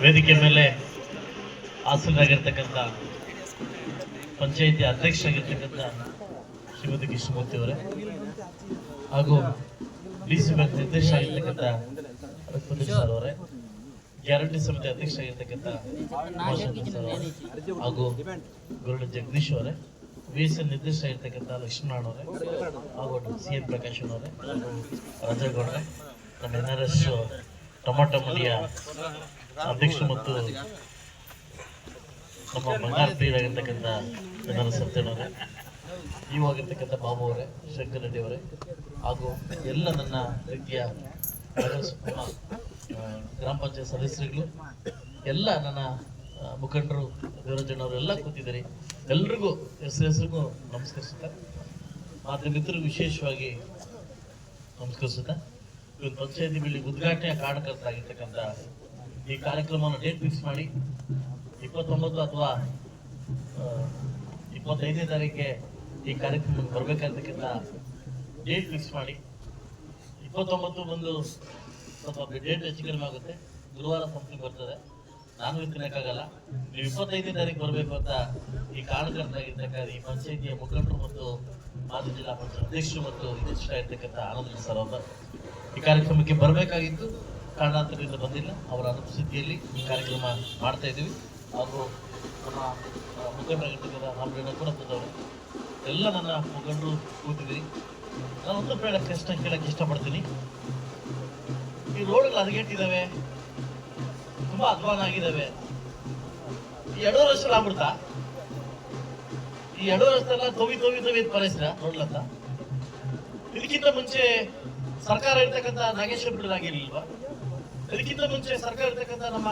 ವೇದಿಕೆ ಮೇಲೆ ಹಾಸನರಾಗಿರ್ತಕ್ಕಂಥ ಪಂಚಾಯಿತಿ ಅಧ್ಯಕ್ಷರಾಗಿರ್ತಕ್ಕಂಥ ಶ್ರೀಮತಿ ಕೃಷ್ಣಮೂರ್ತಿ ಅವರೇ ಹಾಗೂ ಡಿಸಿ ಬ್ಯಾಂಕ್ ನಿರ್ದೇಶಕರಾಗಿರ್ತಕ್ಕಂಥ ರಘುಪತಿ ಸರ್ ಅವರೇ, ಗ್ಯಾರಂಟಿ ಸಮಿತಿ ಅಧ್ಯಕ್ಷರಾಗಿರ್ತಕ್ಕಂಥ ಸರ್ ಅವರೇ ಹಾಗೂ ಗುರುಡು ಜಗದೀಶ್ ಅವರೇ, VSN ನಿರ್ದೇಶಕರಾಗಿರ್ತಕ್ಕಂಥ ಲಕ್ಷ್ಮೀನಾರಾಯಣ ಅವರೇ ಹಾಗೂ CN ಪ್ರಕಾಶ್ ಅವರೇ, ರಾಜೇಗೌಡ್ರೆ, ನಮ್ಮ NRS ಟೊಮಾಟೊ ಮಂಡಿಯ ಅಧ್ಯಕ್ಷರು ಮತ್ತು ನಮ್ಮ ಬಂಗಾರ ಪ್ರಿಯರಾಗಿರ್ತಕ್ಕಂಥ NRS ಸತ್ಯನವರೇ, ಇವಾಗಿರ್ತಕ್ಕಂಥ ಬಾಬು ಅವರೇ, ಶಂಕರ್ ರೆಡ್ಡಿ ಅವರೇ ಹಾಗೂ ಎಲ್ಲ ನನ್ನ ರೀತಿಯ ಗ್ರಾಮ ಪಂಚಾಯತ್ ಸದಸ್ಯರುಗಳು, ಎಲ್ಲ ನನ್ನ ಮುಖಂಡರು, ದೇವರಾಜಣ್ಣವರೆಲ್ಲ ಕೂತಿದ್ದಾರೆ. ಎಲ್ರಿಗೂ ಹೆಸರಿಗೂ ನಮಸ್ಕರಿಸುತ್ತಾ, ಮಾಧ್ಯಮ ಮಿತ್ರರು ವಿಶೇಷವಾಗಿ ನಮಸ್ಕರಿಸುತ್ತಾ, ಇವತ್ತು ಪಂಚಾಯತಿ ಬಿಲ್ಡಿಂಗ್ ಉದ್ಘಾಟನೆಯ ಕಾರಣಕರ್ತರಾಗಿರ್ತಕ್ಕಂಥ ಈ ಕಾರ್ಯಕ್ರಮವನ್ನು ಡೇಟ್ ಫಿಕ್ಸ್ ಮಾಡಿ 29 ಅಥವಾ 25ನೇ ತಾರೀಕಿಗೆ ಈ ಕಾರ್ಯಕ್ರಮಕ್ಕೆ ಬರಬೇಕಾಗಿರ್ತಕ್ಕಂಥ ಡೇಟ್ ಫಿಕ್ಸ್ ಮಾಡಿ 29 ಬಂದು ಸ್ವಲ್ಪ ಡೇಟ್ ಹೆಚ್ಚು ಕಡಿಮೆ ಆಗುತ್ತೆ, ಗುರುವಾರ ಸಂಸ್ಥೆ ಬರ್ತದೆ, ನಾನು ತಿನ್ನಕ್ಕಾಗಲ್ಲ. ನೀವು 25ನೇ ತಾರೀಕು ಬರಬೇಕು ಅಂತ ಈ ಕಾರಣಕರ್ತರಾಗಿರ್ತಕ್ಕಂಥ ಈ ಪಂಚಾಯಿತಿಯ ಮುಖಂಡರು ಮತ್ತು ಮಾಜಿ ಜಿಲ್ಲಾ ಪಂಚಾಯತ್ ಅಧ್ಯಕ್ಷರು ಮತ್ತು ಇರ್ತಕ್ಕಂಥ ಆನಂದ ಸರ್ ಅವರ ಈ ಕಾರ್ಯಕ್ರಮಕ್ಕೆ ಬರಬೇಕಾಗಿತ್ತು, ಕಾರಣಾಂತರದಿಂದ ಬಂದಿಲ್ಲ. ಅವರ ಅನುಪಸ್ಥಿತಿಯಲ್ಲಿ ಈ ಕಾರ್ಯಕ್ರಮ ಮಾಡ್ತಾ ಇದ್ದೀವಿ. ಹಾಗೂ ನಮ್ಮ ಮುಖಂಡರಾಗಿರ್ತಕ್ಕಂಥ ರಾಮರೇಣ ಕುರಪ್ಪದವರು, ಎಲ್ಲ ನನ್ನ ಮುಖಂಡರು ಕೂತಿದ್ದೀರಿ. ನಾನು ಒಂದು ಪ್ರಶ್ನೆ ಕೇಳಕ್ಕೆ ಇಷ್ಟಪಡ್ತೀನಿ. ಈ ರೋಡ್ಗಳು ಹದಗೆಟ್ಟಿದ್ದಾವೆ, ತುಂಬಾ ಅಧ್ವಾನ ಆಗಿದ್ದಾವೆ. ಈ 2 ವರ್ಷ ಆಗ್ಬಿಡ್ತಾ? ಈ 2 ವರ್ಷದಲ್ಲ ತೊವಿ ಪರಿಸರ ನೋಡ್ಲಂತ. ಇದಕ್ಕಿಂತ ಮುಂಚೆ ಸರ್ಕಾರ ಇರ್ತಕ್ಕಂಥ ನಾಗೇಶ್ವರ ಬಿಡಲಾಗಿರ್ಲಿಲ್ವಾ? ಇದಕ್ಕಿಂತ ಮುಂಚೆ ಸರ್ಕಾರ ಇರ್ತಕ್ಕಂಥ ನಮ್ಮ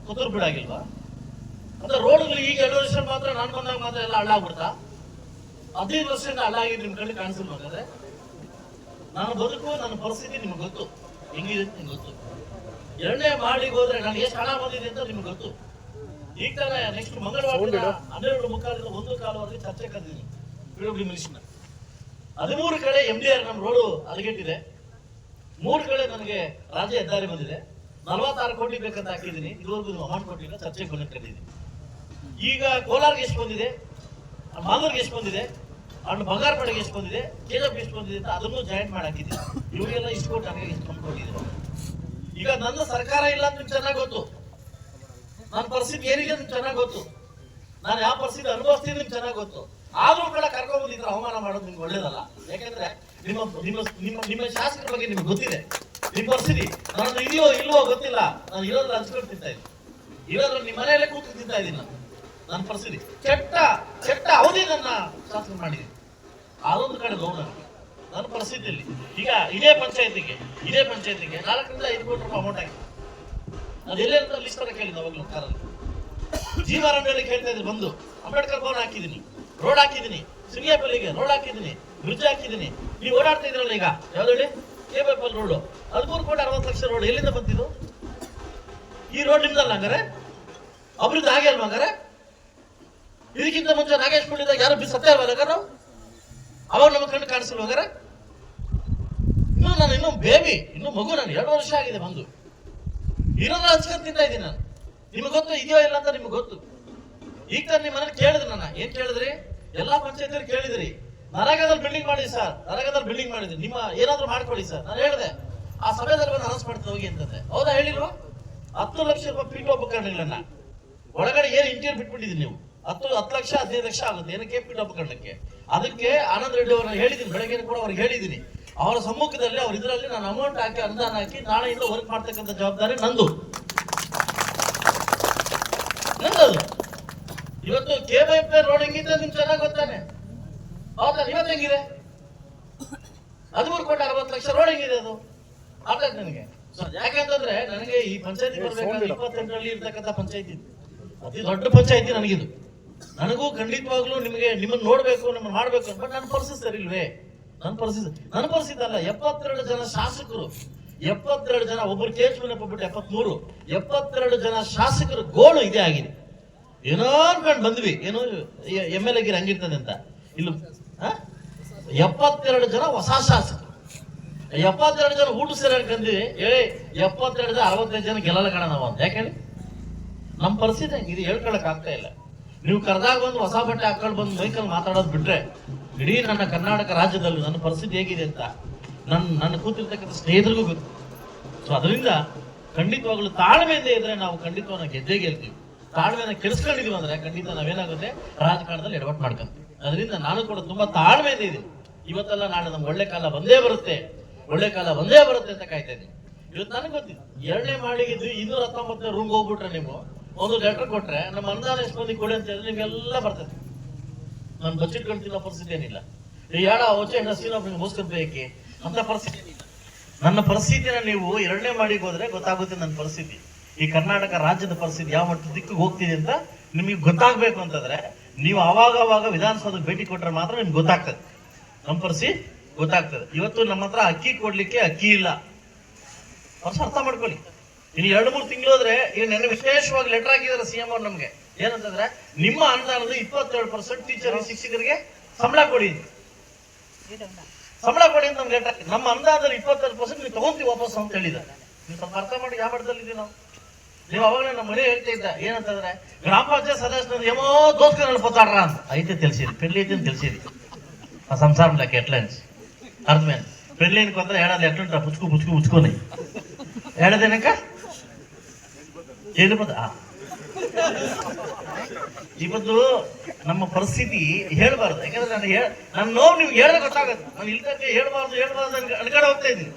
ಕೊತ್ತೂರು ಬಿಡಾಗಿಲ್ವಾ? ಅಂದ್ರೆ ರೋಡ್ಗಳು ಈಗ 2 ವರ್ಷ ಮಾತ್ರ ನಾನು ಬಂದಾಗ ಮಾತ್ರ ಎಲ್ಲ ಹಳ್ಳಾಗ್ಬಿಡ್ತಾ? 15 ವರ್ಷದಿಂದ ಹಳ್ಳಾಗಿ ನಿಮ್ ಕಡೆ ಕಾಣಿಸಿಲ್ಲ. ಹಾಗಾದ್ರೆ ನಾನು ಬದುಕು, ನನ್ನ ಪರಿಸ್ಥಿತಿ ನಿಮ್ಗೆ ಗೊತ್ತು, ಹೆಂಗಿದೆ ಅಂತ ನಿಮ್ಗೆ ಗೊತ್ತು. 2ನೇ ಮಾಡಿಗೆ ಹೋದ್ರೆ ನಾನು ಎಷ್ಟು ಹಣ ಬಂದಿದೆ ಅಂತ ನಿಮ್ಗೆ ಗೊತ್ತು. ಈಗ ತಾನೇ ನೆಕ್ಸ್ಟ್ ಮಂಗಳವಾರ 12:45 1:15 ಚರ್ಚೆ ಕರೆದಿದ್ದೀನಿ PWD ಮಿನಿಸ್ಟರ್ನ. 13 ಕಡೆ MDR ನಮ್ಮ ರೋಡು ಹದಗೆಟ್ಟಿದೆ, 3 ಕಡೆ ನನಗೆ ರಾಜ್ಯ ಹೆದ್ದಾರಿ ಬಂದಿದೆ, 46 ಕೋಟಿ ಬೇಕಂತ ಹಾಕಿದ್ದೀನಿ. ಇದುವರೆಗೂ ಅಮೌಂಟ್ ಕೊಟ್ಟಿಲ್ಲ, ಚರ್ಚೆ ಕೊನೆ ಕರೆದಿದ್ದೀನಿ. ಈಗ ಕೋಲಾರ್ಗೆ ಎಷ್ಟು ಬಂದಿದೆ, ಮಾಲೂರ್ಗೆ ಎಷ್ಟು ಬಂದಿದೆ, ಬಂಗಾರಪೇಟೆಗೆ ಎಷ್ಟು ಬಂದಿದೆ, KJP ಎಷ್ಟು ಬಂದಿದೆ ಅಂತ ಅದನ್ನು ಜಾಯಿಂಟ್ ಮಾಡಿ ಹಾಕಿದ್ದೀನಿ. ಇವರಿಗೆಲ್ಲ ಇಷ್ಟು ಕೊಟ್ಟು ನನಗೆ ಇಷ್ಟು ಕೊಂಡು ಕೊಟ್ಟಿದ್ದಾರೆ. ಈಗ ನನ್ನ ಸರ್ಕಾರ ಇಲ್ಲ ಅಂತ ನಿಮ್ಗೆ ಚೆನ್ನಾಗಿ ಗೊತ್ತು, ನನ್ನ ಪರಿಸ್ಥಿತಿ ಏನಿದೆ ನಿಮ್ಗೆ ಚೆನ್ನಾಗಿ ಗೊತ್ತು, ನಾನು ಯಾವ ಪರಿಸ್ಥಿತಿ ಅನುಭವಿಸ್ತೀನಿ ನಿಮ್ಗೆ ಚೆನ್ನಾಗಿ ಗೊತ್ತು. ಆದ್ರೂ ಕೂಡ ಕರ್ಕೊಂಡು ಬಂದಿದ್ರೆ ಅವಮಾನ ಮಾಡೋದು ನಿಮ್ಗೆ ಒಳ್ಳೇದಲ್ಲ. ಯಾಕಂದ್ರೆ ನಿಮ್ಮ ಶಾಸಕರ ಬಗ್ಗೆ ನಿಮ್ಗೆ ಗೊತ್ತಿದೆ, ನಿಮ್ಮ ಪರಿಸ್ಥಿತಿ ನಾನು ಇದೆಯೋ ಇಲ್ವೋ ಗೊತ್ತಿಲ್ಲ. ನಾನು ಇರೋದ್ರ ಹಂಚ್ಕೊಂಡು ತಿಂತಾ ಇದ್ದೀನಿ, ಇರೋದ್ರ ನಿಮ್ಮ ಮನೆಯಲ್ಲೇ ಕೂತು ತಿಂತಾ ಇದ್ದೀನಿ. ನನ್ನ ಪರಿಸ್ಥಿತಿ ಕೆಟ್ಟ ಅವಧಿ ನನ್ನ ಶಾಸಕ ಮಾಡಿದ್ದೀನಿ. ಅದೊಂದು ಕಡೆ ನೋವು ನನ್ನ ಪರಿಸ್ಥಿತಿಯಲ್ಲಿ. ಈಗ ಇದೇ ಪಂಚಾಯತಿಗೆ 4ರಿಂದ 5 ಕೋಟಿ ರೂಪಾಯಿ ಅಮೌಂಟ್ ಆಗಿದೆ. ಅದು ಎಲ್ಲೇ ಅಂತ ಲಿಸ್ಟ್ ಅನ್ನ ಕೇಳಿದ್ದೆ ಅವಾಗಲೂ ಕಾರಲ್ಲಿ. ಜೀವಾರಣ್ಯಲ್ಲಿ ಕೇಳ್ತಾ ಇದ್ರೆ ಬಂದು ಅಂಬೇಡ್ಕರ್ ಭವನ ಹಾಕಿದ್ದೀನಿ, ರೋಡ್ ಹಾಕಿದ್ದೀನಿ, ಸಿಂಗಿಯಾಪಲ್ಲಿಗೆ ರೋಡ್ ಹಾಕಿದ್ದೀನಿ, ಬ್ರಿಡ್ಜ್ ಹಾಕಿದ್ದೀನಿ. ನೀವು ಓಡಾಡ್ತಾ ಇದ್ರಲ್ಲ ಈಗ ಯಾವ್ದು ಹೇಳಿ, KBP ರೋಡು 13,60,00,000 ರೋಡ್ ಎಲ್ಲಿಂದ ಬಂತಿದ್ದು? ಈ ರೋಡ್ ನಿಮ್ದಲ್ಲ ಹಂಗಾರೆ? ಅಭಿವೃದ್ಧಿ ಹಾಗೆ ಅಲ್ವಾ ಹಂಗಾರೆ? ಇದಕ್ಕಿಂತ ಮುಂಚೆ ನಾಗೇಶ್ ಕುಳಿದಾಗ ಯಾರು ಸತ್ಯ ಅಲ್ವಾ? ಅವಾಗ ನಮ್ಮ ಕಣ್ಣು ಕಾಣಿಸಲ್ವ ಹಂಗಾರೆ? ಇನ್ನೂ ಬೇಬಿ, ಇನ್ನೂ ಮಗು. ನಾನು 2 ವರ್ಷ ಆಗಿದೆ ಬಂದು, ಇರೋದ್ರ ಹಂಚ್ಕೊಂಡು ತಿಂತಾ ಇದ್ದೀನಿ ನಾನು. ನಿಮ್ಗೆ ಗೊತ್ತು ಇದೆಯೋ ಇಲ್ಲ ಅಂತ ನಿಮ್ಗೆ ಗೊತ್ತು. ಈಗ ತಾನು ನಿಮ್ಮ ಮನೇಲಿ ಕೇಳಿದ್ರಿ, ನನ್ನ ಏನ್ ಕೇಳಿದ್ರಿ? ಎಲ್ಲಾ ಪಂಚಾಯತ್ ಕೇಳಿದ್ರಿ, ನರೇಗಾದಲ್ಲಿ ಬಿಲ್ಡಿಂಗ್ ಮಾಡಿ ಸರ್, ನರೇಗಾದಲ್ಲಿ ಬಿಲ್ಡಿಂಗ್ ಮಾಡಿದ್ರಿ, ನಿಮ್ಮ ಏನಾದ್ರು ಮಾಡ್ಕೊಳ್ಳಿ ಸರ್. ನಾನು ಹೇಳಿದೆ ಆ ಸಮಯದಲ್ಲಿ ಬಂದು ಅನೌನ್ಸ್ ಮಾಡ್ತಾ ಹೋಗಿ ಅಂತಂದೆ. ಹೌದಾ ಹೇಳಿಲ್ವಾ? 10 ಲಕ್ಷ ರೂಪಾಯಿ ಪೀಠೋಪಕರಣಗಳನ್ನ ಒಳಗಡೆ ಏನು ಇಂಟೀರಿಯರ್ ಬಿಟ್ಬಿಟ್ಟಿದ್ದೀನಿ ನೀವು. 10 ಲಕ್ಷ 15 ಲಕ್ಷ ಆಗುತ್ತೆ ಏನಕ್ಕೆ ಪೀಠೋಪಕರಣಕ್ಕೆ. ಅದಕ್ಕೆ ಆನಂದ್ ರೆಡ್ಡಿ ಅವ್ರನ್ನ ಹೇಳಿದ್ದೀನಿ, ಬೆಳಗ್ಗೆ ಕೂಡ ಅವ್ರಿಗೆ ಹೇಳಿದ್ದೀನಿ. ಅವರ ಸಮ್ಮುಖದಲ್ಲಿ ಅವ್ರ ಇದರಲ್ಲಿ ನಾನು ಅಮೌಂಟ್ ಹಾಕಿ ಅನುದಾನ ಹಾಕಿ ನಾಳೆಯಿಂದ ವರ್ಕ್ ಮಾಡ್ತಕ್ಕಂಥ ಜವಾಬ್ದಾರಿ ನಂದು. ಇವತ್ತು KBP ರೋಡ್ ಹೆಂಗಿದೆ ನಿಮ್ಗೆ ಚೆನ್ನಾಗಿ ಗೊತ್ತಾನೆ. ಹೌದಾ? ಇವತ್ತು ಹೆಂಗಿದೆ? 13,60,00,000 ರೋಡ್ ಹೆಂಗಿದೆ? ಅದು ಅರ್ಥ ನನಗೆ. ಯಾಕಂತಂದ್ರೆ ನನಗೆ ಈ ಪಂಚಾಯತಿ ಬರ್ಬೇಕಾದ್ರೆ 28ರಲ್ಲಿ ಇರ್ತಕ್ಕಂಥ ಪಂಚಾಯತಿ ಅತಿ ದೊಡ್ಡ ಪಂಚಾಯತಿ ನನಗಿದು. ನನಗೂ ಖಂಡಿತವಾಗ್ಲೂ ನಿಮ್ಮನ್ನ ನೋಡ್ಬೇಕು, ನಿಮ್ಮನ್ನ ಮಾಡ್ಬೇಕು. ಬಟ್ ನನ್ನ ಪರಿಸ್ಥಿತಿ ಸರಿ ಇಲ್ವೇ? ನನ್ನ ಪರಿಸ್ಥಿತಿ ಅಲ್ಲ. 72 ಜನ ಶಾಸಕರು, 72 ಜನ, ಒಬ್ಬರು ಕೇಸ್ ಬಿಟ್ಟು 73, 72 ಜನ ಶಾಸಕರು ಗೋಳು ಇದೇ ಆಗಿದೆ. ಏನೋ ಅನ್ಕೊಂಡು ಬಂದ್ವಿ, ಏನೋ MLA ಗಿರಿ ಹಂಗಿರ್ತದೆ ಅಂತ. ಇಲ್ಲ 72 ಜನ ಹೊಸ ಶಾಸಕರು, 72 ಜನ ಊಟ ಸೇರಿ ಅನ್ಕಂದ್ವಿ. 72 65 ಜನ ಗೆಲ್ಲಲ್ಲ ಕಣ ನಾವು ಅಂತ. ಯಾಕೆ ಹೇಳಿ? ನಮ್ಮ ಪರಿಸ್ಥಿತಿ ಇದು ಹೇಳ್ಕೊಳಕ್ ಆಗ್ತಾ ಇಲ್ಲ. ನೀವು ಕರೆದಾಗ ಒಂದು ಹೊಸ ಬಟ್ಟೆ ಹಾಕೊಂಡು ಬಂದು ಮೈಕಲ್ಲಿ ಮಾತಾಡೋದು ಬಿಟ್ರೆ ಇಡೀ ನನ್ನ ಕರ್ನಾಟಕ ರಾಜ್ಯದಲ್ಲಿ ನನ್ನ ಪರಿಸ್ಥಿತಿ ಹೇಗಿದೆ ಅಂತ ನನ್ನ ಕೂತಿರ್ತಕ್ಕಂಥ ಸ್ನೇಹಿತರಿಗೂ ಗೊತ್ತು. ಸೊ ಅದರಿಂದ ಖಂಡಿತವಾಗ್ಲೂ ತಾಳ್ಮೆಯಿಂದ ಇದ್ರೆ ನಾವು ಖಂಡಿತವಾಗಿ ಗೆದ್ದೇ ಗೆಲ್ತೀವಿ. ತಾಳ್ಮೆನ ಕೆಡಿಸ್ಕೊಂಡಿದೀವಿ ಅಂದ್ರೆ ಖಂಡಿತ ನಾವೇನಾಗುತ್ತೆ ರಾಜಕಾರಣದಲ್ಲಿ ಎಡವಟ್ಟು ಮಾಡ್ಕೊಂತೀವಿ. ಅದರಿಂದ ನಾನು ಕೂಡ ತುಂಬಾ ತಾಳ್ಮೆಯಿಂದ ಇದ್ದೀನಿ. ಇವತ್ತೆಲ್ಲ ನಾಳೆ ನಮ್ಗೆ ಒಳ್ಳೆ ಕಾಲ ಬಂದೇ ಬರುತ್ತೆ, ಒಳ್ಳೆ ಕಾಲ ಬಂದೇ ಬರುತ್ತೆ ಅಂತ ಕಾಯ್ತಾ ಇದ್ದೀನಿ. ಇವತ್ತು ನನಗೆ ಗೊತ್ತಿತ್ತು 2ನೇ ಮಾಳಿಗೆ 219 ರೂಮ್ಗೆ ಹೋಗ್ಬಿಟ್ರೆ ನೀವು ಒಂದು ಲೆಟರ್ ಕೊಟ್ರೆ ನಮ್ಮ ಅನುದಾನ ಎಷ್ಟು ಮಂದಿ ಕೊಡಿ ಅಂತ ಹೇಳಿದ್ರೆ ನಿಮ್ಗೆಲ್ಲ ಬರ್ತದೆ. ನಾನು ಬಚ್ಚಿಟ್ಕೊಂಡು ತಿನ್ನೋ ಪರಿಸ್ಥಿತಿ ಏನಿಲ್ಲ. ಯಾಡ ಹೊಚ್ಚೆ ಹಸಿನ ಮೋಸ್ಕೊಂಬೇಕೆ ಅಂತ ಪರಿಸ್ಥಿತಿ ಏನಿಲ್ಲ. ನನ್ನ ಪರಿಸ್ಥಿತಿನ ನೀವು 2ನೇ ಮಾಳಿಗೆ ಹೋದ್ರೆ ಗೊತ್ತಾಗುತ್ತೆ ನನ್ನ ಪರಿಸ್ಥಿತಿ. ಈ ಕರ್ನಾಟಕ ರಾಜ್ಯದ ಪರಿಸ್ಥಿತಿ ಯಾವ ಮಟ್ಟದ ದಿಕ್ಕಿಗೆ ಹೋಗ್ತಿದೆ ಅಂತ ನಿಮಗೆ ಗೊತ್ತಾಗ್ಬೇಕು ಅಂತಂದ್ರೆ ನೀವು ಅವಾಗ ವಿಧಾನಸೌಧಕ್ಕೆ ಭೇಟಿ ಕೊಟ್ರೆ ಮಾತ್ರ ನಿಮ್ಗೆ ಗೊತ್ತಾಗ್ತದೆ, ನಮ್ಮ ಪರಿಸ್ಥಿತಿ ಗೊತ್ತಾಗ್ತದೆ. ಇವತ್ತು ನಮ್ಮ ಹತ್ರ ಅಕ್ಕಿ ಕೊಡ್ಲಿಕ್ಕೆ ಅಕ್ಕಿ ಇಲ್ಲ, ವರ್ಷ ಅರ್ಥ ಮಾಡ್ಕೊಳ್ಳಿ. ಇನ್ನು 2-3 ತಿಂಗಳು ಹೋದ್ರೆ ಈಗ ನೆನ್ನೆ ವಿಶೇಷವಾಗಿ ಲೆಟರ್ ಹಾಕಿದಾರೆ ಸಿಎಂ ಅವ್ರು ನಮ್ಗೆ. ಏನಂತಂದ್ರೆ ನಿಮ್ಮ ಅನುದಾನದ 22% ಟೀಚರ್ ಶಿಕ್ಷಕರಿಗೆ ಸಂಬಳ ಕೊಡಿ, ಸಂಬಳ ಕೊಡಿ ಅಂತ ನಮ್ಗೆ ಲೆಟರ್ ಹಾಕಿ. ನಮ್ಮ ಅನುದಾನದಲ್ಲಿ 22% ನೀವು ತಗೊಂತೀವಿ ವಾಪಸ್ ಅಂತ ಹೇಳಿದ್ದಾರೆ. ನೀವು ಸ್ವಲ್ಪ ಅರ್ಥ ಮಾಡಿ ಯಾವ ಮಟ್ಟದಲ್ಲಿದ್ದೀವಿ ನಾವು. ನೀವು ಅವಾಗ ನಮ್ಮ ಮನೆ ಹೇಳ್ತಾ ಇದ್ದ ಏನಂತಂದ್ರೆ ಗ್ರಾಮ ಪಂಚಾಯತ್ ಸದಸ್ಯರು ಏನೋ ದೋಸ್ಕರಲ್ಲಿ ಪತ್ತಾಡ್ರ ಅಂತ ಐತೆ ತಿಳಿಸಿರಿ, ಪೆಡ್ಲಿ ಐತೆ ಅಂತ ತಿಳಿಸಿರಿ. ಆ ಸಂಸಾರ ಲೆಕ್ಕ ಎಟ್ಲನ್ಸ್ ಅರ್ಧಮೇಲೆ ಪೆಡ್ಲಿನ್ಕು ಅಂದ್ರೆ ಹೇಳೋದು ಎಟ್ಲಂಟ ಮುಚ್ಕೋನಿ ಹೇಳದೇನಕ್ಕ ಏನು ಬಂದ ಇವತ್ತು ನಮ್ಮ ಪರಿಸ್ಥಿತಿ ಹೇಳ್ಬಾರ್ದು. ಯಾಕಂದ್ರೆ ನನ್ನ ನೋವು ನಿಮ್ಗೆ ಹೇಳಿದ್ರೆ ಗೊತ್ತಾಗತ್ತೆ. ನಾನು ಇಲ್ತಕ್ಕೆ ಹೇಳ್ಬಾರ್ದು ಅನ್ಕಡೆ ಹೋಗ್ತಾ ಇದ್ದೀನಿ,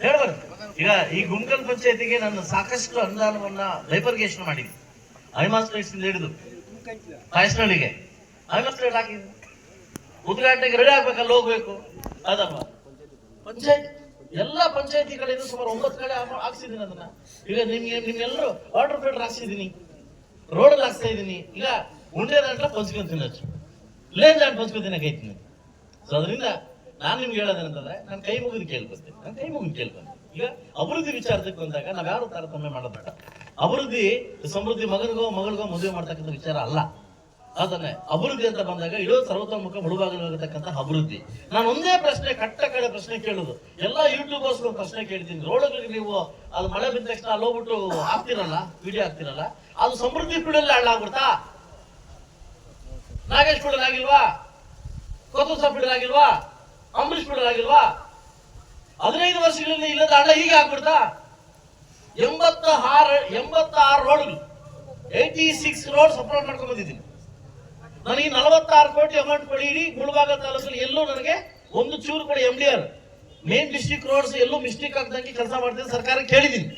ಹೇಳ್ಬಾರ್ದು. ಈಗ ಈ ಗುಮ್ಕಲ್ ಪಂಚಾಯತಿಗೆ ನಾನು ಸಾಕಷ್ಟು ಅನುದಾನವನ್ನ ಬೈಪರ್ಗೇಷನ್ ಮಾಡಿದ್ವಿ. ಐಮಾಸ್ ಲೈಟ್ಸ್ ಹಿಡಿದು ಕಾಯಸ್ನಳ್ಳಿಗೆ ಐಮಾಸ್ ಲೈಟ್ ಹಾಕಿದ್ವಿ. ಉದ್ಘಾಟನೆಗೆ ರೆಡಿ ಆಗ್ಬೇಕಲ್ಲ, ಹೋಗ್ಬೇಕು. ಅದಪ್ಪ ಪಂಚಾಯತ್ ಎಲ್ಲ ಪಂಚಾಯತಿಗಳಿಂದ ಸುಮಾರು 9 ಕಡೆ ಹಾಕ್ಸಿದ್ದೀನಿ ಅದನ್ನ. ಈಗ ನಿಮ್ಗೆಲ್ಲರೂ ವಾಟರ್ ಫಿಲ್ಟರ್ ಹಾಕ್ಸಿದ್ದೀನಿ, ರೋಡಲ್ಲಿ ಹಾಕ್ಸ್ತಾ ಇದ್ದೀನಿ. ಈಗ ಉಂಡೆ ದಾಂಟ್ಲ ಪಂಚ್ಕೊಂತೀನಿ, ಅಚ್ಚು ಲೇನ್ ದಾಂಟ್ ಪಂಚ್ಕೊಂತೀನಿ ಕೈತೀನಿ. ಸೊ ಅದರಿಂದ ನಾನು ನಿಮ್ಗೆ ಹೇಳೋದೇನಂತಂದ್ರೆ ನಾನು ಕೈ ಮುಗಿದು ಕೇಳ್ಕೊಂತೀನಿ. ಈಗ ಅಭಿವೃದ್ಧಿ ವಿಚಾರಕ್ಕೆ ಬಂದಾಗ ನಾವ್ ಯಾರು ತಾರತಮ್ಯ ಮಾಡೋದು ಬೇಡ. ಅಭಿವೃದ್ಧಿ ಸಮೃದ್ಧಿ ಮಗನಿಗೋ ಮದುವೆ ಮಾಡ್ತಕ್ಕಂಥ ವಿಚಾರ ಅಲ್ಲ. ಅದನ್ನೇ ಅಭಿವೃದ್ಧಿ ಅಂತ ಬಂದಾಗ ಇಡೋ ಸರ್ವತೋಮುಖ ಮುಳುಬಾಗಿಲಾಗತಕ್ಕಂಥ ಅಭಿವೃದ್ಧಿ. ನಾನು ಒಂದೇ ಪ್ರಶ್ನೆ ಕಟ್ಟ ಕಡೆ ಪ್ರಶ್ನೆ ಕೇಳುದು, ಎಲ್ಲ ಯೂಟ್ಯೂಬರ್ಸ್ ಪ್ರಶ್ನೆ ಕೇಳ್ತೀನಿ. ರೋಡ್ಗಳಿಗೆ ನೀವು ಅದು ಮಳೆ ಬಿದ್ದ ತಕ್ಷಣ ಅಲ್ಲಿ ಹೋಗ್ಬಿಟ್ಟು ಹಾಕ್ತಿರಲ್ಲ, ವಿಡಿಯೋ ಹಾಕ್ತಿರಲ್ಲ, ಅದು ಸಮೃದ್ಧಿ ಪೀಡಲ್ಲಿ ಹಾಳಾಗ್ಬಿಡ್ತಾ? ನಾಗೇಶ್ ಪೀಡಲ್ ಆಗಿಲ್ವಾ? ಕೊತ್ತೂಸ ಪೀಡಲ್ ಆಗಿಲ್ವಾ? ಅಂಬರೀಶ್ ಪೀಡಲ್ ಆಗಿಲ್ವಾ? 15 ವರ್ಷಗಳಲ್ಲಿ ಇಲ್ಲದ ಹಳ್ಳ ಹೀಗೆ ಆಗ್ಬಿಡ್ತಾ? 86 ರೋಡ್ಗಳು 86 ರೋಡ್ ಸಪೋರ್ಟ್ ಮಾಡ್ಕೊಂಡ್ ಬಂದಿದ್ದೀನಿ. ನನಗೆ 46 ಕೋಟಿ ಅಮೌಂಟ್ ಕೊಡಿ, ಇಡೀ ಮುಳಬಾಗ ತಾಲೂಕಲ್ಲಿ ಎಲ್ಲೂ ನನಗೆ ಒಂದು ಚೂರು ಕೊಡಿ. MDR ಮೇನ್ ಡಿಸ್ಟ್ರಿಕ್ಟ್ ರೋಡ್ಸ್ ಎಲ್ಲೂ ಮಿಸ್ಟೇಕ್ ಆಗ್ದಂಗೆ ಕೆಲಸ ಮಾಡ್ತೀನಿ. ಸರ್ಕಾರ ಕೇಳಿದ್ದೀನಿ,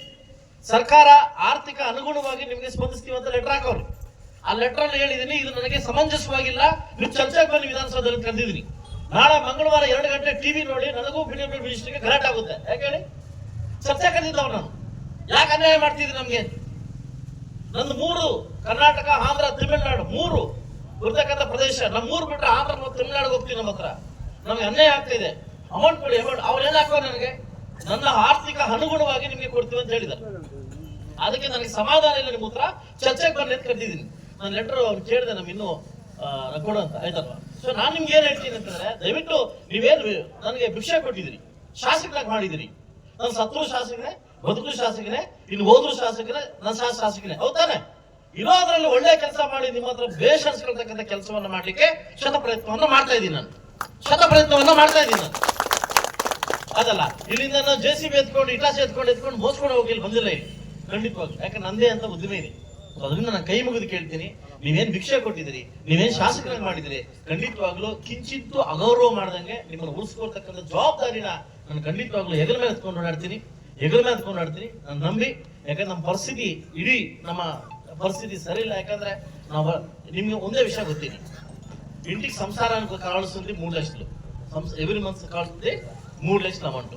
ಸರ್ಕಾರ ಆರ್ಥಿಕ ಅನುಗುಣವಾಗಿ ನಿಮಗೆ ಸ್ಪಂದಿಸ್ತೀವಿ ಅಂತ ಲೆಟರ್ ಹಾಕೋರು. ಆ ಲೆಟರ್ ಅಲ್ಲಿ ಹೇಳಿದೀನಿ, ಇದು ನನಗೆ ಸಮಂಜಸವಾಗಿಲ್ಲ, ನೀವು ಚರ್ಚೆಗೆ ಬನ್ನಿ ವಿಧಾನಸೌಧದಲ್ಲಿ ಕರೆದಿದ್ದೀನಿ. ನಾಳೆ ಮಂಗಳವಾರ 2 ಗಂಟೆ ಟಿವಿ ನೋಡಿ ನನಗೂ ಬಿಜೆಪಿ ಮಿನಿಸ್ಟರ್ಗೆ ಗಲಾಟೆ ಆಗುತ್ತೆ. ಯಾಕೆ ಹೇಳಿ? ಚರ್ಚೆ ಕರೆದಿದ್ದವ್ ನಾನು. ಯಾಕೆ ಅನ್ಯಾಯ ಮಾಡ್ತಿದ್ರಿ ನಮ್ಗೆ? ನಂದು 3 ಕರ್ನಾಟಕ, ಆಂಧ್ರ, ತಮಿಳುನಾಡು 3 ಇರ್ತಕ್ಕಂಥ ಪ್ರದೇಶ. ನಮ್ಮ 3 ಬಿಟ್ಟರೆ ಆಂಧ್ರ ಮತ್ತು ತಮಿಳುನಾಡಿಗೆ ಹೋಗ್ತೀವಿ. ನಮ್ಮ ಹತ್ರ ನಮ್ಗೆ ಅನ್ಯಾಯ ಆಗ್ತಾ ಇದೆ, ಅಮೌಂಟ್ ಕೊಡಿ. ಅವ್ರು ಏನ್ ಹಾಕೋ ನನಗೆ ನನ್ನ ಆರ್ಥಿಕ ಅನುಗುಣವಾಗಿ ನಿಮ್ಗೆ ಕೊಡ್ತೀವಿ ಅಂತ ಹೇಳಿದ್ದಾರೆ. ಅದಕ್ಕೆ ನನಗೆ ಸಮಾಧಾನ ಇಲ್ಲ. ನಿಮ್ಮ ಹತ್ರ ಚರ್ಚೆಗೆ ಬನ್ನಿ ಅಂತ ಕರೆದಿದ್ದೀನಿ. ನಾನು ಲೆಟರ್ ಅವ್ರು ಕೇಳಿದೆ, ನಮ್ ಇನ್ನೂ ಕೊಡು ಅಂತ, ಆಯ್ತಲ್ವಾ? ಸೊ ನಾನು ನಿಮ್ಗೆ ಏನ್ ಹೇಳ್ತೀನಿ ಅಂತಂದ್ರೆ, ದಯವಿಟ್ಟು ನೀವೇನು ನನಗೆ ಭಿಕ್ಷೆ ಕೊಟ್ಟಿದ್ದೀರಿ, ಶಾಸಕರಾಗಿ ಮಾಡಿದಿರಿ. ನಾನು ಸತ್ರು ಶಾಸಕನೇ, ಬದುಕು ಶಾಸಕನೇ, ಇನ್ನು ಹೋದ್ರು ಶಾಸಕನೇ, ನನ್ನ ಶಾಸಕನೇ, ಹೌದಾನೆ? ಇರೋದ್ರಲ್ಲಿ ಒಳ್ಳೆ ಕೆಲಸ ಮಾಡಿ ನಿಮ್ಮ ಹತ್ರ ಬೇಷರಿಸ್ಕೊಳ್ತಕ್ಕಂಥ ಕೆಲಸವನ್ನ ಮಾಡ್ಲಿಕ್ಕೆ ಶತಪ್ರಯತ್ನವನ್ನ ಮಾಡ್ತಾ ಇದ್ದೀನಿ ನಾನು. ಅದಲ್ಲ ಇಲ್ಲಿಂದ ನಾನು JCB ಎತ್ಕೊಂಡು ಇಟಾಸಿ ಎತ್ಕೊಂಡು ಮೋಸ್ಕೊಂಡು ಹೋಗಿ ಬಂದಿಲ್ಲ ಇಲ್ಲಿ ಖಂಡಿತವಾಗಿ. ಯಾಕಂದ್ರೆ ನಂದೇ ಅಂತ ಉದ್ದಿಮೆ ಇದೆ. ಅದರಿಂದ ನಾನು ಕೈ ಮುಗಿದು ಕೇಳ್ತೀನಿ, ನೀವೇನ್ ಭಿಕ್ಷೆ ಕೊಟ್ಟಿದ್ದೀರಿ, ನೀವೇನ್ ಶಾಸಕರಾಗಿ ಮಾಡಿದಿರಿ, ಖಂಡಿತವಾಗ್ಲೂ ಕಿಂಚಿತ್ತು ಅಗೌರವ ಮಾಡ್ದಂಗೆ ನಿಮ್ಮನ್ನು ಉಳಿಸ್ಕೊಳ್ತಕ್ಕಂಥ ಜವಾಬ್ದಾರಿನ ನಾನು ಖಂಡಿತವಾಗ್ಲೂ ಹೆಗಲ ಮೇಲೆ ಎತ್ಕೊಂಡು ಓಡಾಡ್ತೀನಿ. ನಾನು ನಂಬಿ. ಯಾಕಂದ್ರೆ ನಮ್ಮ ಪರಿಸ್ಥಿತಿ, ಇಡೀ ನಮ್ಮ ಪರಿಸ್ಥಿತಿ ಸರಿ ಇಲ್ಲ. ಯಾಕಂದ್ರೆ ನಾವು ನಿಮ್ಗೆ ಒಂದೇ ವಿಷಯ ಗೊತ್ತೀನಿ, ಇಂಟಿಗೆ ಸಂಸಾರ ಕಾಣಿಸುತ್ತೆ 3 ಲಕ್ಷ ಎವ್ರಿ ಮಂತ್ ಕಾಣಿಸುತ್ತೆ 3 ಲಕ್ಷ ಅಮೌಂಟ್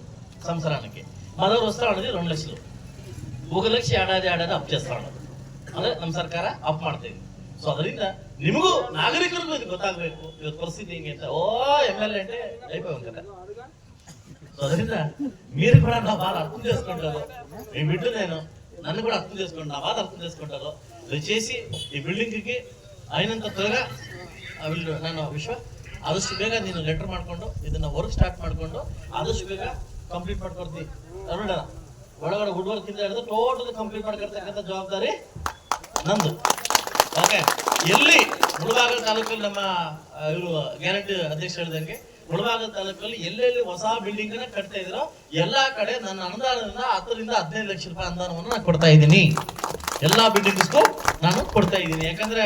ಸಂಸಾರಕ್ಕೆ. ಮದರ್ ವಸ್ತ್ರ ಆಡೋದು 2 ಲಕ್ಷ, 1 ಲಕ್ಷ ಆಡೋದು ಅಪ್ చేస్తా ಮಾಡೋದು. ಅಂದ್ರೆ ನಮ್ಮ ಸರ್ಕಾರ ಅಪ್ ಮಾಡ್ತಾ ಇದೆ. ಸೊ ಅದರಿಂದ ನಿಮಗೂ ನಾಗರಿಕರಿಗೂ ಇದು ಗೊತ್ತಾಗ್ಬೇಕು ಇವತ್ತು ಪರಿಸ್ಥಿತಿ ಹಿಂಗೆ ಅಂತ. MLA అంటే అయిపోయాం కదా. సో ಅದರಿಂದ మీరు కూడా నా బాధ అర్థం చేసుకుంటారు. మీ బిడ్డ నేను నన్ను కూడా అర్థం చేసుకోండి, నా బాధ అర్థం చేసుకుంటారు. దయచేసి ఈ ಬಿಲ್ಡಿಂಗ್ಗೆ అయినంత త్వరగా ನಾನು ಆದಷ್ಟು ಬೇಗ ನೀನು ಲೆಟರ್ ಮಾಡ್ಕೊಂಡು ಇದನ್ನ ವರ್ಕ್ ಸ್ಟಾರ್ಟ್ ಮಾಡ್ಕೊಂಡು ಆದಷ್ಟು ಬೇಗ ಕಂಪ್ಲೀಟ್ ಮಾಡ್ಕೊಡ್ತೀವಿ ಅರುಣ. ಒಳಗಡೆ ವುಡ್ ವರ್ಕ್ ಇಂದ ಹಿಡಿದು ಟೋಟಲ್ ಕಂಪ್ಲೀಟ್ ಮಾಡ್ಕೊಡ್ತಕ್ಕಂಥ ಜವಾಬ್ದಾರಿ ನಂದು. ಓಕೆ, ಎಲ್ಲಿ ಮುಳಬಾಗಿಲು ತಾಲೂಕಲ್ಲಿ ನಮ್ಮ ಇವರು ಗ್ಯಾರಂಟಿ ಅಧ್ಯಕ್ಷ ಹೇಳಿದಂಗೆ ಮುಳಬಾಗಿಲು ತಾಲೂಕಲ್ಲಿ ಎಲ್ಲೆಲ್ಲಿ ಹೊಸ ಬಿಲ್ಡಿಂಗ್ ನ ಕಟ್ತಾ ಇದ್ರೋ ಎಲ್ಲಾ ಕಡೆ ನನ್ನ ಅನುದಾನದಿಂದ 10 ರಿಂದ 15 ಲಕ್ಷ ರೂಪಾಯಿ ಅನುದಾನವನ್ನು ನಾನು ಕೊಡ್ತಾ ಇದ್ದೀನಿ. ಎಲ್ಲಾ ಬಿಲ್ಡಿಂಗ್ಸ್ಗೂ ನಾನು ಕೊಡ್ತಾ ಇದ್ದೀನಿ. ಯಾಕಂದ್ರೆ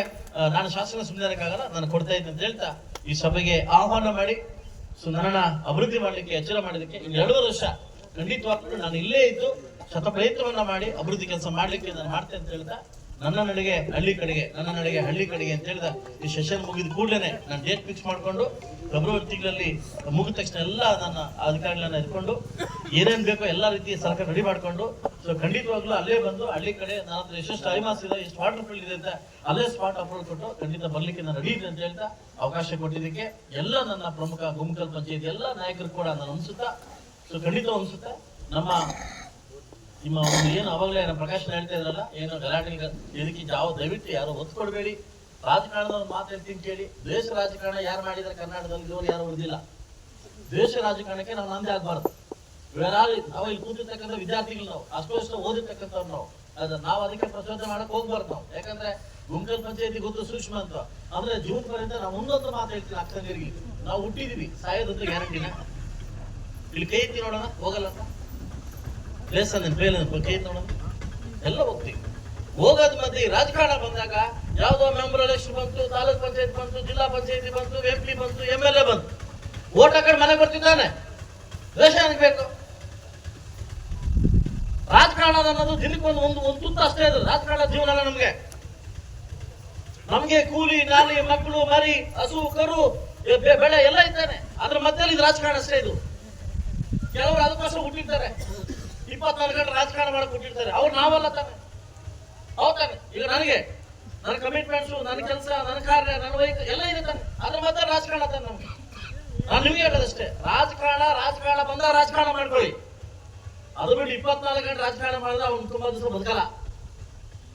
ನಾನು ಶಾಸನ ಸುಮ್ಮನೆ ಇರಕ್ಕಾಗಲ್ಲ, ನಾನು ಕೊಡ್ತಾ ಇದ್ದೀನಿ ಅಂತ ಹೇಳ್ತಾ ಈ ಸಭೆಗೆ ಆಹ್ವಾನ ಮಾಡಿ ನನ್ನನ್ನ ಅಭಿವೃದ್ಧಿ ಮಾಡ್ಲಿಕ್ಕೆ ಎಚ್ಚರ ಮಾಡಿದಕ್ಕೆ ಇನ್ನು 2 ವರ್ಷ ಖಂಡಿತವಾಗ್ಲೂ ನಾನು ಇಲ್ಲೇ ಇದ್ದು ಶತ ಪ್ರಯತ್ನವನ್ನ ಮಾಡಿ ಅಭಿವೃದ್ಧಿ ಕೆಲಸ ಮಾಡ್ಲಿಕ್ಕೆ ನಾನು ಮಾಡ್ತೇನೆ ಅಂತ ಹೇಳ್ತಾ ನನ್ನ ನಡೆಗೆ ಹಳ್ಳಿ ಕಡೆಗೆ ಅಂತ ಹೇಳಿದ ಈ ಸೆಷನ್ ಮುಗಿದ ಕೂಡಲೇ ನಾನು ಡೇಟ್ ಫಿಕ್ಸ್ ಮಾಡ್ಕೊಂಡು ಫೆಬ್ರವರಿ ತಿಂಗಳಲ್ಲಿ ಮುಗಿದ ತಕ್ಷಣ ಎಲ್ಲ ನನ್ನ ಅಧಿಕಾರಿಗಳನ್ನ ಇಟ್ಕೊಂಡು ಏನೇನ್ ಬೇಕೋ ಎಲ್ಲಾ ರೀತಿಯ ಸರ್ಕಾರ ರೆಡಿ ಮಾಡ್ಕೊಂಡು ಸೊ ಖಂಡಿತವಾಗ್ಲೂ ಅಲ್ಲೇ ಬಂದು ಹಳ್ಳಿ ಕಡೆ ನನ್ನ ಹತ್ರ ಎಷ್ಟು ಐಮಾಸ್ ಇದೆ, ಎಷ್ಟು ವಾಟರ್ ಫಿಲ್ ಇದೆ ಅಂತ ಅಲ್ಲೇ ಸ್ಪಾಟ್ ಅಪ್ರೋಲ್ ಕೊಟ್ಟು ಖಂಡಿತ ಬರ್ಲಿಕ್ಕೆ ನಾನು ರೆಡಿ ಇದೆ ಅಂತ ಹೇಳ್ತಾ ಅವಕಾಶ ಕೊಟ್ಟಿದ್ದಕ್ಕೆ ಎಲ್ಲ ನನ್ನ ಪ್ರಮುಖ ಗುಮ್ಮಕಲ್ ಪಂಚಾಯತ್ ಎಲ್ಲ ನಾಯಕರು ಕೂಡ ನಾನು ಅನ್ಸುತ್ತಾ ಸೊ ಖಂಡಿತ ಅನ್ಸುತ್ತೆ ನಿಮ್ಮ ಒಂದು ಏನು ಅವಾಗಲೇ ಪ್ರಕಾಶನ ಹೇಳ್ತಾ ಇದ್ರಲ್ಲ, ಏನು ಗಲಾಟೆ ಇದಕ್ಕೆ ದಯವಿಟ್ಟು ಯಾರು ಒತ್ತು ಕೊಡಬೇಡಿ. ರಾಜಕಾರಣದ ಮಾತು ಹೇಳ್ತೀನಿ ಕೇಳಿ. ದೇಶ ರಾಜಕಾರಣ ಯಾರು ಮಾಡಿದ್ರೆ ಕರ್ನಾಟಕದಲ್ಲಿ ಇದುವರೆಗೆ ಯಾರು ಉಳಿದಿಲ್ಲ. ದೇಶ ರಾಜಕಾರಣಕ್ಕೆ ನಾವು ನಂದೇ ಆಗ್ಬಾರ್ದು. ನಾವು ಇಲ್ಲಿ ಕೂತಿರ್ತಕ್ಕಂಥ ವಿದ್ಯಾರ್ಥಿಗಳು, ನಾವು ಅಷ್ಟು ಓದಿರ್ತಕ್ಕಂಥವ್ರು ನಾವು ಅದಕ್ಕೆ ಪ್ರಚೋದನೆ ಮಾಡಕ್ ಹೋಗ್ಬಾರ್ದು ನಾವು. ಯಾಕಂದ್ರೆ ಗುಂಕಲ್ ಪಂಚಾಯತಿ ಗೊತ್ತು ಸೂಕ್ಷ್ಮ ಅಂತ. ಅಂದ್ರೆ ಜೂನ್ ಪರ್ಯಂತ ನಾವು ಮುಂದೊಂದು ಮಾತು ಹೇಳ್ತೀನಿ ಅಕ್ಕಂದಿರಿಗೆ, ನಾವು ಹುಟ್ಟಿದೀವಿ ಸಾಯೋದಂತ ಗ್ಯಾರಂಟಿನ. ಇಲ್ಲಿ ಕೈ ಎತ್ತಿ ನೋಡೋಣ, ಹೋಗಲ್ಲ ಅಂತ ಎಲ್ಲ ಹೋಗ್ತೀವಿ. ಹೋಗೋದ್ ಮಧ್ಯೆ ರಾಜಕಾರಣ ಬಂದಾಗ ಯಾವ್ದೋ ಮೆಂಬರ್ ಎಲೆಕ್ಷನ್ ಬಂತು, ತಾಲೂಕ್ ಪಂಚಾಯತ್ ಬಂತು, ಜಿಲ್ಲಾ ಪಂಚಾಯತಿ ಬಂತು, MP ಬಂತು, MLA ಬಂತು, ಓಟ್ ಹಾಕಿ ಮನೆಗೆ ಬರ್ತಿದ್ದಾನೆ. ದೇಶ ಬೇಕು. ರಾಜಕಾರಣ ಅನ್ನೋದು ದಿನಕ್ಕೆ ಒಂದು ತುತ್ತ ಅಷ್ಟೇ ಇದೆ. ರಾಜಕಾರಣ ಜೀವನ ಅಲ್ಲ ನಮ್ಗೆ ಕೂಲಿ ನಾಲಿ ಮಕ್ಕಳು ಮರಿ ಹಸು ಕರು ಬೆಳೆ ಎಲ್ಲ ಇದ್ದಾನೆ. ಅದ್ರ ಮಧ್ಯದಲ್ಲಿ ಇದು ರಾಜಕಾರಣ ಅಷ್ಟೇ. ಇದು ಕೆಲವರು ಅದಕ್ಕೋಸ್ಕರ ಹುಟ್ಟಿರ್ತಾರೆ, 24 ಗಂಟೆ ರಾಜಕಾರಣ ಮಾಡಕ್ ಕೊಟ್ಟಿರ್ತಾರೆ. ಅವ್ರು ನಾವಲ್ಲ ತಾನೆ, ಹೌದಾನೆ. ಈಗ ನನಗೆ ನನ್ನ ಕಮಿಟ್ಮೆಂಟ್ಸ್, ನನ್ನ ಕೆಲಸ, ನನ್ನ ಕಾರ್ಯ, ನನ್ನ ವೈಯಕ್ತಿಕ ಎಲ್ಲ ಇದೆ ತಾನೆ. ಅದ್ರ ಮಧ್ಯೆ ರಾಜಕಾರಣ ತಾನೆ ನಮ್ಗೆ. ನಾನು ನಿಮ್ಗೆ ಹೇಳೋದಷ್ಟೇ, ರಾಜಕಾರಣ ಬಂದ ರಾಜಕಾರಣ ಮಾಡ್ಕೊಳ್ಳಿ. ಅದು ಬಿಟ್ಟು 24 ಗಂಟೆ ರಾಜಕಾರಣ ಮಾಡಿದ್ರೆ ಅವ್ನು ತುಂಬಾ ದಿವಸ ಬದುಕಲ್ಲ.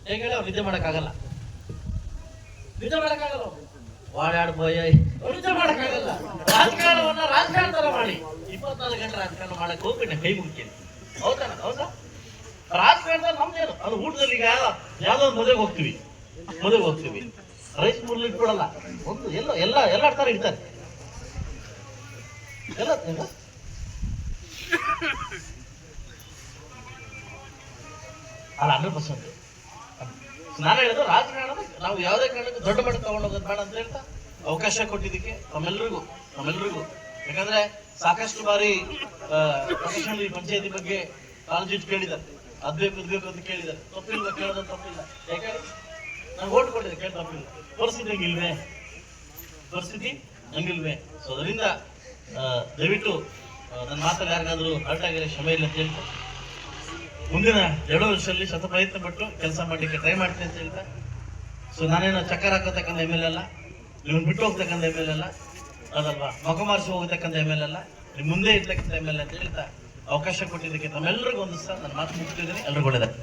ಹೇಗೆ ಹೇಳಿ, ಅವ್ರು ನಿದ್ದೆ ಮಾಡಕ್ಕಾಗಲ್ಲ. ಓಡಾಡ್ಬೋಯ ನಿದ್ದೆ ಮಾಡಕ್ಕಾಗಲ್ಲ. ರಾಜಕಾರಣವನ್ನ ರಾಜಕಾರಣ ತರ ಮಾಡಿ 24 ಗಂಟೆ ರಾಜಕಾರಣ ಮಾಡಕ್ ಹೋಗ್ಬಿಟ್ಟು ಕೈ ಮುಗಿತೀನಿ. ಹೌದಾ? ರಾಜಕಾರಣದಲ್ಲಿ ನಮ್ದೇನು ಅದು ಊಟದಲ್ಲಿ ಈಗ ಯಾವ್ದೋ ಒಂದು ಮದುವೆಗೆ ಹೋಗ್ತೀವಿ, ರೈಸ್ ಮುರ್ಲಿ ಇಟ್ಕೊಡಲ್ಲ. ಒಂದು ಎಲ್ಲ ತರ ಇಡ್ತಾರೆ. ಎಲ್ಲ ಅಲ್ಲ 100%. ನಾನು ಹೇಳೋದು ರಾಜಕಾರಣ ನಾವು ಯಾವುದೇ ಕಾರಣಕ್ಕೂ ದೊಡ್ಡ ಮಟ್ಟ ತಗೊಂಡೋಗೋದು ಬೇಡ ಅಂತ ಹೇಳ್ತಾ ಅವಕಾಶ ಕೊಟ್ಟಿದ್ದಕ್ಕೆ ನಮ್ಮೆಲ್ಲರಿಗೂ ಯಾಕಂದ್ರೆ ಸಾಕಷ್ಟು ಬಾರಿ ಪ್ರೊಫೆಷನಲ್ ಪಂಚಾಯತಿ ಬಗ್ಗೆ ಕಾಳಜಿ ಕೇಳಿದ್ದಾರೆ, ಅದ್ಬೇಕು ಅಂತ ಕೇಳಿದ್ದಾರೆ. ತಪ್ಪಿಲ್ಲ, ಕೇಳೋದು ತಪ್ಪಿಲ್ಲ. ಯಾಕಂದ್ರೆ ನಾನು ಓಟ್ ಕೊಟ್ಟಿದ್ದೆ, ಕೇಳಿ ತಪ್ಪಿಲ್ಲ. ಪರಿಸ್ಥಿತಿ ಹಂಗಿಲ್ವೇ. ಸೊ ಅದರಿಂದ ದಯವಿಟ್ಟು ನನ್ನ ಮಾತಲ್ಲಿ ಯಾರಿಗಾದ್ರೂ ಹರ್ಟ್ ಆಗಿರೋ ಕ್ಷಮೆ ಇಲ್ಲ ಅಂತ ಹೇಳ್ತಾ ಮುಂದಿನ 2 ವರ್ಷದಲ್ಲಿ ಶತ ಪ್ರಯತ್ನ ಪಟ್ಟು ಕೆಲಸ ಮಾಡ್ಲಿಕ್ಕೆ ಟ್ರೈ ಮಾಡ್ತೀನಿ ಅಂತ ಹೇಳ್ತಾ ಸೊ ನಾನೇನು ಚಕ್ಕರ್ ಹಾಕೋತಕ್ಕಂಥ MLA ಅಲ್ಲ, ನೀವು ಬಿಟ್ಟು ಹೋಗ್ತಕ್ಕಂಥ MLA ಅಲ್ಲ, ಅದಲ್ವಾ ಮಖ ಮಾರಿಸಿ ಹೋಗ್ತಕ್ಕಂಥ MLA ಅಲ್ಲ, ನೀವು ಮುಂದೆ ಇರ್ತಕ್ಕಂಥ MLA ಅಂತ ಹೇಳ್ತಾ ಅವಕಾಶ ಕೊಟ್ಟಿದ್ದಕ್ಕೆ ತಮ್ಮೆಲ್ಲರಿಗೂ ಒಂದು ನನ್ನ ಮಾತು ಮುಗಿಸ್ತಿದ್ದೀನಿ. ಎಲ್ರಿಗೂ ಒಳ್ಳೆಯದಾಗಲಿ.